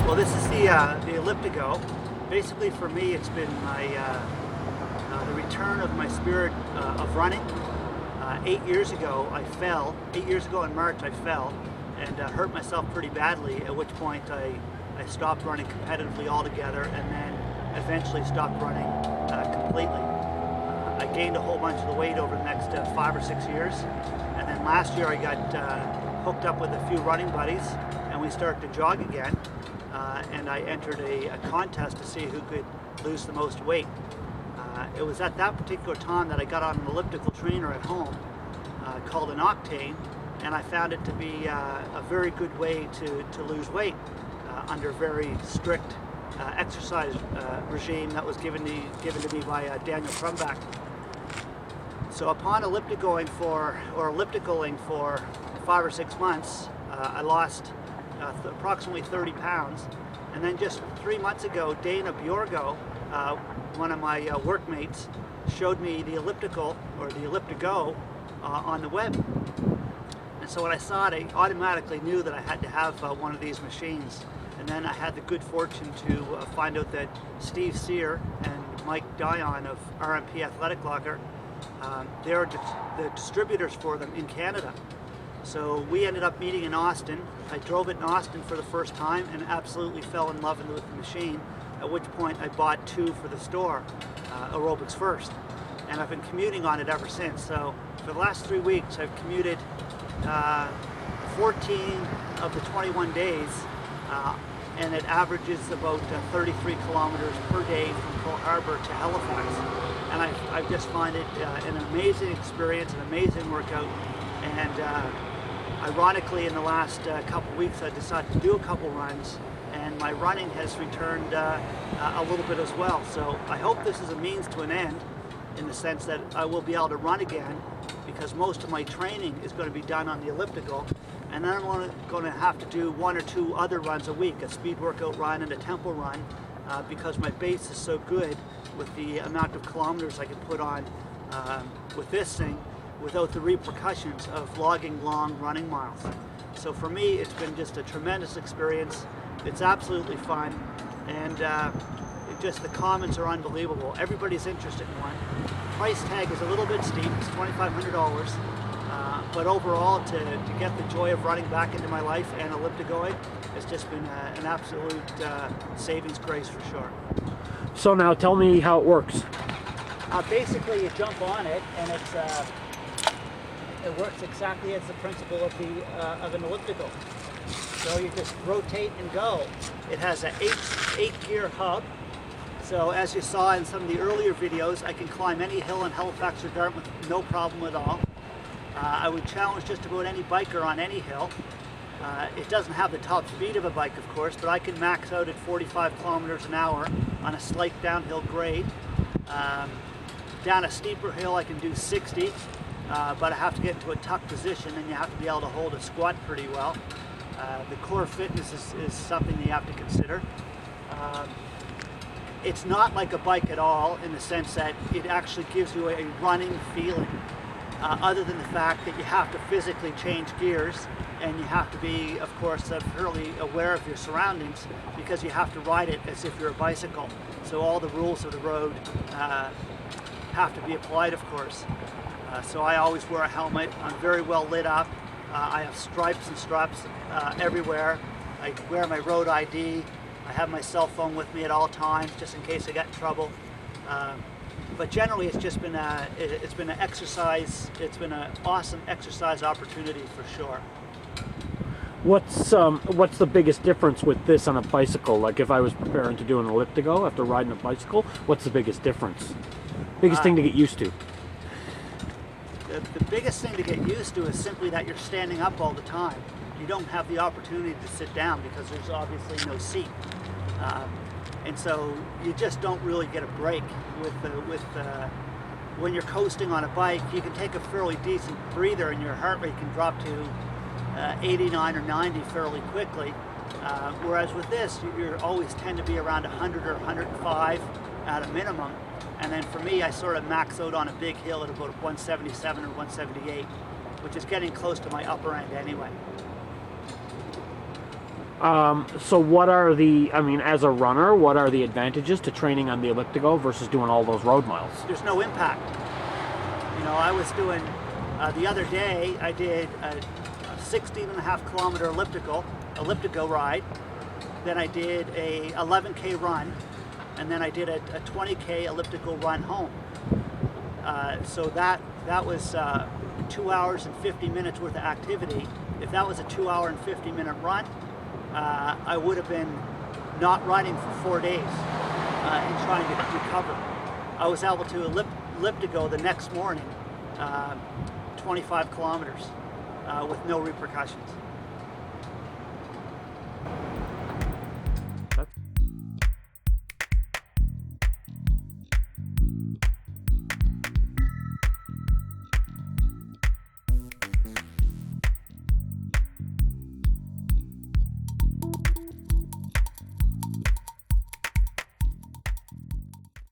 Well, this is the Elliptigo. Basically, for me, it's been the return of my spirit of running. 8 years ago, I fell. 8 years ago in March, I fell and hurt myself pretty badly, at which point I stopped running competitively altogether and then eventually stopped running completely. I gained a whole bunch of the weight over the next 5 or 6 years, and then last year I got hooked up with a few running buddies and we started to jog again, and I entered a contest to see who could lose the most weight. It was at that particular time that I got on an elliptical trainer at home called an Octane, and I found it to be a very good way to lose weight under very strict exercise regime that was given to me by Daniel Crumbach. So upon ellipticaling for 5 or 6 months, I lost approximately 30 pounds. And then just 3 months ago, Dana Bjorgo, one of my workmates, showed me the elliptical, or the Elliptigo, on the web. And so when I saw it, I automatically knew that I had to have one of these machines. And then I had the good fortune to find out that Steve Sear and Mike Dion of RMP Athletic Locker, they're the distributors for them in Canada. So we ended up meeting in Austin. I drove it in Austin for the first time and absolutely fell in love with the machine, at which point I bought 2 for the store, Aerobics First. And I've been commuting on it ever since. So for the last 3 weeks, I've commuted 14 of the 21 days, and it averages about 33 kilometers per day from Pearl Harbor to Halifax. And I just find it an amazing experience, an amazing workout. And ironically, in the last couple weeks, I decided to do a couple runs, and my running has returned a little bit as well. So I hope this is a means to an end, in the sense that I will be able to run again, because most of my training is going to be done on the elliptical, and then I'm going to have to do 1 or 2 other runs a week, a speed workout run and a tempo run, because my base is so good with the amount of kilometers I can put on with this thing, without the repercussions of logging long running miles. So for me, it's been just a tremendous experience. It's absolutely fun, and just the comments are unbelievable. Everybody's interested in one. Price tag is a little bit steep, it's $2,500, but overall, to get the joy of running back into my life and ellipticoing, it's just been an absolute savings grace for sure. So now tell me how it works. Basically, you jump on it, and it works exactly as the principle of an elliptical. So you just rotate and go. It has an 8-gear hub. So as you saw in some of the earlier videos, I can climb any hill in Halifax or Dartmouth, no problem at all. I would challenge just about any biker on any hill. It doesn't have the top speed of a bike, of course, but I can max out at 45 kilometers an hour on a slight downhill grade. Down a steeper hill, I can do 60, but I have to get into a tuck position, and you have to be able to hold a squat pretty well. The core fitness is something you have to consider. It's not like a bike at all, in the sense that it actually gives you a running feeling, other than the fact that you have to physically change gears, and you have to be, of course, fairly aware of your surroundings, because you have to ride it as if you're a bicycle. So all the rules of the road have to be applied, of course. So I always wear a helmet. I'm very well lit up. I have stripes and straps everywhere. I wear my road ID. I have my cell phone with me at all times, just in case I get in trouble. But generally, it's just been it's been an exercise. It's been an awesome exercise opportunity for sure. What's the biggest difference with this on a bicycle? Like if I was preparing to do an elliptigo after riding a bicycle, what's the biggest difference? Biggest thing to get used to? The biggest thing to get used to is simply that you're standing up all the time. You don't have the opportunity to sit down because there's obviously no seat. And so you just don't really get a break when you're coasting on a bike. You can take a fairly decent breather and your heart rate can drop to 89 or 90 fairly quickly. Whereas with this, you always tend to be around 100 or 105 at a minimum. And then for me, I sort of max out on a big hill at about 177 or 178, which is getting close to my upper end anyway. So what are the, I mean, as a runner, what are the advantages to training on the Elliptigo versus doing all those road miles? There's no impact. You know, I was doing, the other day, I did a 16.5 kilometer elliptigo ride. Then I did a 11K run, and then I did a 20K elliptical run home. So that was 2 hours and 50 minutes worth of activity. If that was a 2 hour and 50 minute run, I would have been not running for 4 days and trying to recover. I was able to elliptigo the next morning, 25 kilometers with no repercussions.